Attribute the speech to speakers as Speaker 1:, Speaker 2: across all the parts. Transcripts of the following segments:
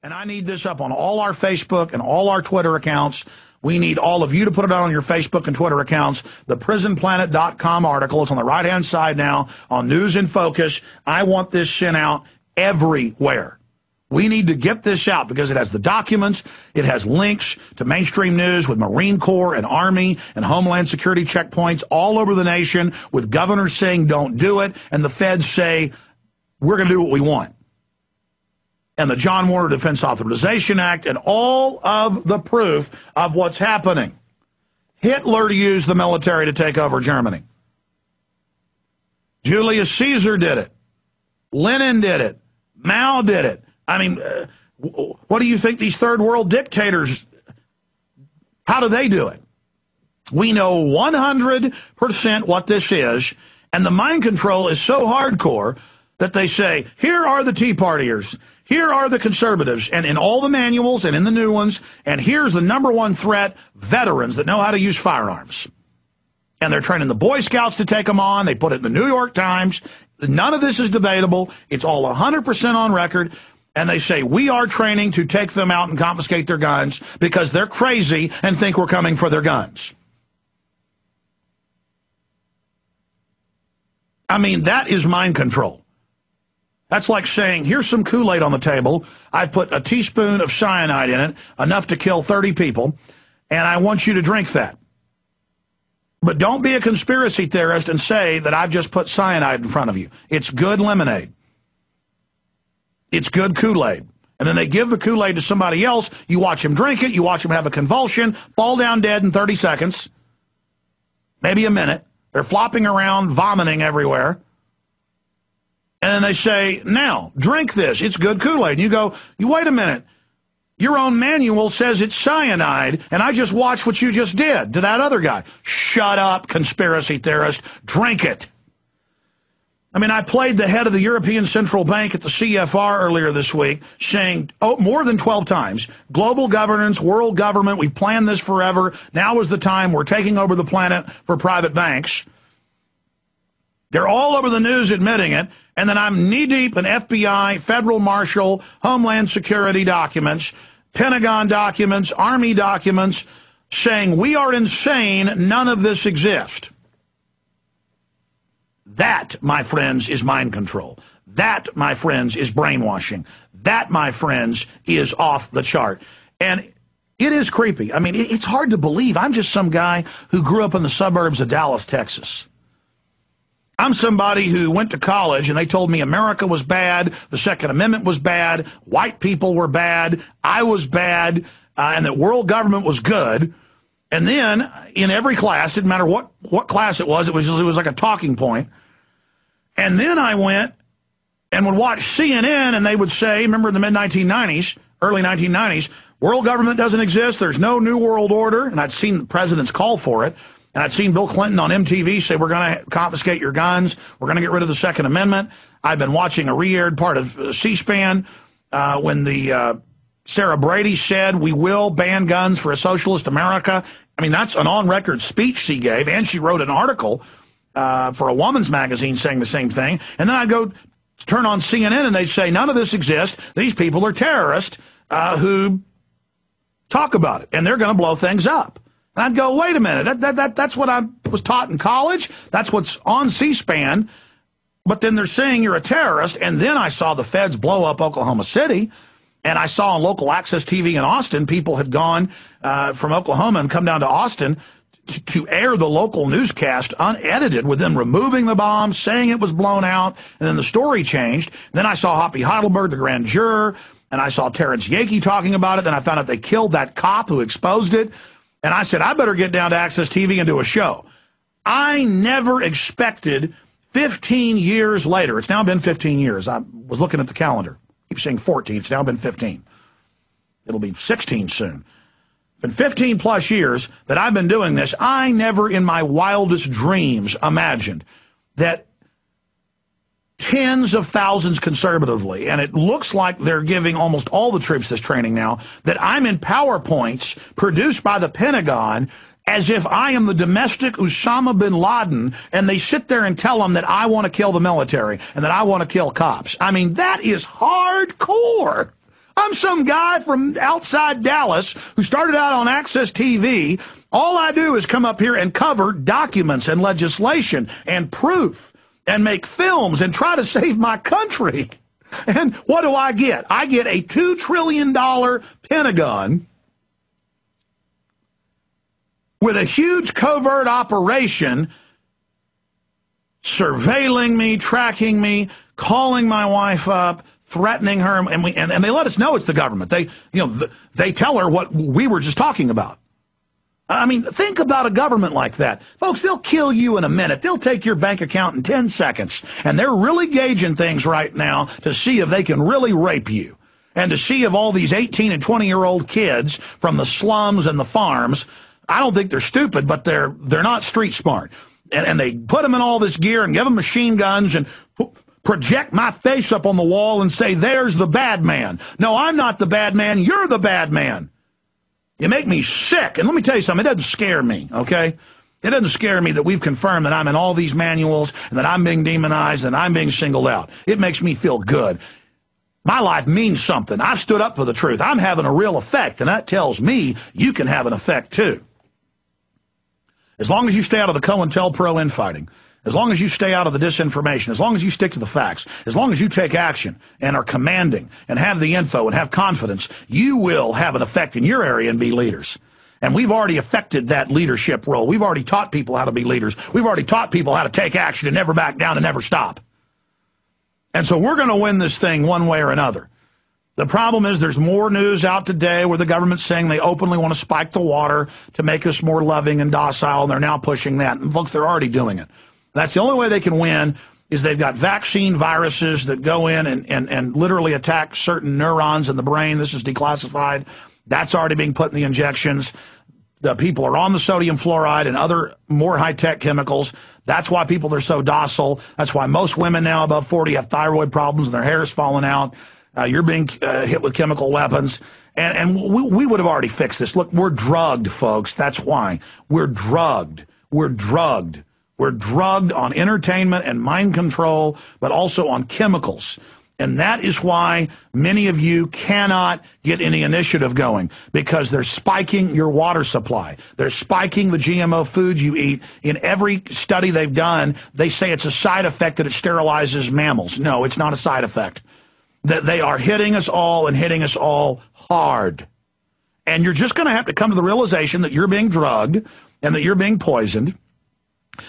Speaker 1: And I need this up on all our Facebook and all our Twitter accounts. We need all of you to put it on your Facebook and Twitter accounts. The prisonplanet.com article is on the right-hand side now on News in Focus. I want this sent out everywhere. We need to get this out because it has the documents. It has links to mainstream news with Marine Corps and Army and Homeland Security checkpoints all over the nation with governors saying don't do it and the feds say we're going to do what we want. And the John Warner Defense Authorization Act, and all of the proof of what's happening. Hitler used the military to take over Germany. Julius Caesar did it. Lenin did it. Mao did it. I mean, what do you think these third world dictators, how do they do it? We know 100% what this is, and the mind control is so hardcore that they say, here are the Tea Partiers. Here are the conservatives, and in all the manuals and in the new ones, and here's the number one threat, veterans that know how to use firearms. And they're training the Boy Scouts to take them on. They put it in the New York Times. None of this is debatable. It's all 100% on record. And they say, we are training to take them out and confiscate their guns because they're crazy and think we're coming for their guns. I mean, that is mind control. That's like saying, here's some Kool-Aid on the table. I've put a teaspoon of cyanide in it, enough to kill 30 people, and I want you to drink that. But don't be a conspiracy theorist and say that I've just put cyanide in front of you. It's good lemonade. It's good Kool-Aid. And then they give the Kool-Aid to somebody else. You watch him drink it. You watch him have a convulsion, fall down dead in 30 seconds, maybe a minute. They're flopping around, vomiting everywhere. And then they say, now, drink this. It's good Kool-Aid. And you go, you wait a minute. Your own manual says it's cyanide, and I just watched what you just did to that other guy. Shut up, conspiracy theorist. Drink it. I mean, I played the head of the European Central Bank at the CFR earlier this week saying, more than 12 times, global governance, world government, we've planned this forever. Now is the time we're taking over the planet for private banks. They're all over the news admitting it, and then I'm knee-deep in FBI, Federal Marshal, Homeland Security documents, Pentagon documents, Army documents, saying we are insane, none of this exists. That, my friends, is mind control. That, my friends, is brainwashing. That, my friends, is off the chart. And it is creepy. I mean, it's hard to believe. I'm just some guy who grew up in the suburbs of Dallas, Texas. I'm somebody who went to college and they told me America was bad, the Second Amendment was bad, white people were bad, I was bad, and that world government was good. And then in every class, didn't matter what class it was like a talking point. And then I went and would watch CNN and they would say, remember in the mid-1990s, early 1990s, world government doesn't exist, there's no new world order, and I'd seen presidents call for it. And I'd seen Bill Clinton on MTV say, we're going to confiscate your guns. We're going to get rid of the Second Amendment. I've been watching a re-aired part of C-SPAN when the Sarah Brady said, we will ban guns for a socialist America. I mean, that's an on-record speech she gave, and she wrote an article for a woman's magazine saying the same thing. And then I'd go turn on CNN, and they'd say, none of this exists. These people are terrorists who talk about it, and they're going to blow things up. And I'd go, wait a minute, that's what I was taught in college. That's what's on C-SPAN. But then they're saying you're a terrorist. And then I saw the feds blow up Oklahoma City. And I saw on local access TV in Austin, people had gone from Oklahoma and come down to Austin to air the local newscast unedited with them removing the bomb, saying it was blown out. And then the story changed. Then I saw Hoppy Heidelberg, the grand juror. And I saw Terrence Yakey talking about it. Then I found out they killed that cop who exposed it. And I said, I better get down to Access TV and do a show. I never expected 15 years later. It's now been 15 years. I was looking at the calendar. I keep saying 14. It's now been 15. It'll be 16 soon. It's been 15 plus years that I've been doing this. I never in my wildest dreams imagined that tens of thousands conservatively, and it looks like they're giving almost all the troops this training now, that I'm in PowerPoints produced by the Pentagon as if I am the domestic Osama bin Laden, and they sit there and tell them that I want to kill the military and that I want to kill cops. I mean, that is hardcore. I'm some guy from outside Dallas who started out on Access TV. All I do is come up here and cover documents and legislation and proof and make films and try to save my country. And what do I get? I get a $2 trillion Pentagon with a huge covert operation surveilling me, tracking me, calling my wife up, threatening her, and they let us know it's the government. They tell her what we were just talking about. I mean, think about a government like that. Folks, they'll kill you in a minute. They'll take your bank account in 10 seconds. And they're really gauging things right now to see if they can really rape you. And to see if all these 18 and 20-year-old kids from the slums and the farms, I don't think they're stupid, but they're not street smart. And they put them in all this gear and give them machine guns and project my face up on the wall and say, there's the bad man. No, I'm not the bad man. You're the bad man. You make me sick. And let me tell you something, it doesn't scare me, okay? It doesn't scare me that we've confirmed that I'm in all these manuals and that I'm being demonized and I'm being singled out. It makes me feel good. My life means something. I stood up for the truth. I'm having a real effect, and that tells me you can have an effect too. As long as you stay out of the COINTELPRO infighting, as long as you stay out of the disinformation, as long as you stick to the facts, as long as you take action and are commanding and have the info and have confidence, you will have an effect in your area and be leaders. And we've already affected that leadership role. We've already taught people how to be leaders. We've already taught people how to take action and never back down and never stop. And so we're going to win this thing one way or another. The problem is there's more news out today where the government's saying they openly want to spike the water to make us more loving and docile, and they're now pushing that. And folks, they're already doing it. That's the only way they can win is they've got vaccine viruses that go in and literally attack certain neurons in the brain. This is declassified. That's already being put in the injections. The people are on the sodium fluoride and other more high-tech chemicals. That's why people are so docile. That's why most women now above 40 have thyroid problems and their hair is falling out. You're being hit with chemical weapons. And we would have already fixed this. Look, we're drugged, folks. That's why. We're drugged. We're drugged. We're drugged on entertainment and mind control, but also on chemicals. And that is why many of you cannot get any initiative going, because they're spiking your water supply. They're spiking the GMO foods you eat. In every study they've done, they say it's a side effect that it sterilizes mammals. No, it's not a side effect. That they are hitting us all and hitting us all hard. And you're just going to have to come to the realization that you're being drugged and that you're being poisoned.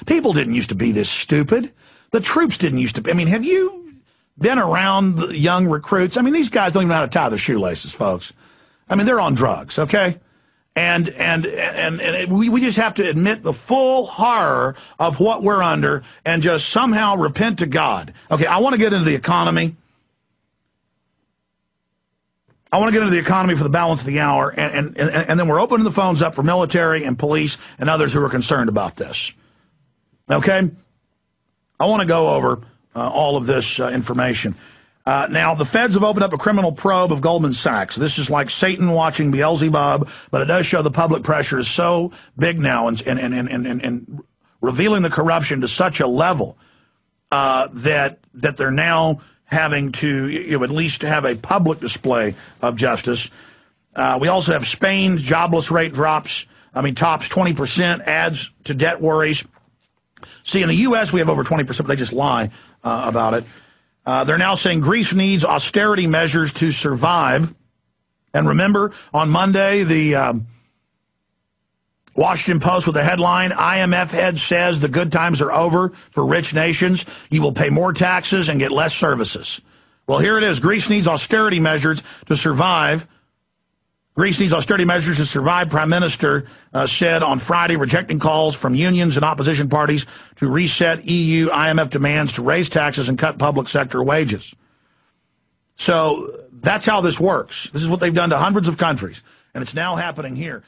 Speaker 1: People didn't used to be this stupid. The troops didn't used to be. I mean, have you been around the young recruits? I mean, these guys don't even know how to tie their shoelaces, folks. I mean, they're on drugs, okay? And we just have to admit the full horror of what we're under and just somehow repent to God. Okay, I want to get into the economy. I want to get into the economy for the balance of the hour, and then we're opening the phones up for military and police and others who are concerned about this. Okay? I want to go over all of this information. Now, the feds have opened up a criminal probe of Goldman Sachs. This is like Satan watching Beelzebub, but it does show the public pressure is so big now and revealing the corruption to such a level that they're now having to at least have a public display of justice. We also have Spain's jobless rate tops 20%, adds to debt worries. See, in the U.S., we have over 20%, but they just lie about it. They're now saying Greece needs austerity measures to survive. And remember, on Monday, the Washington Post with the headline, IMF head says the good times are over for rich nations. You will pay more taxes and get less services. Well, here it is. Greece needs austerity measures to survive. Greece needs austerity measures to survive, Prime Minister said on Friday, rejecting calls from unions and opposition parties to reset EU IMF demands to raise taxes and cut public sector wages. So that's how this works. This is what they've done to hundreds of countries, and it's now happening here.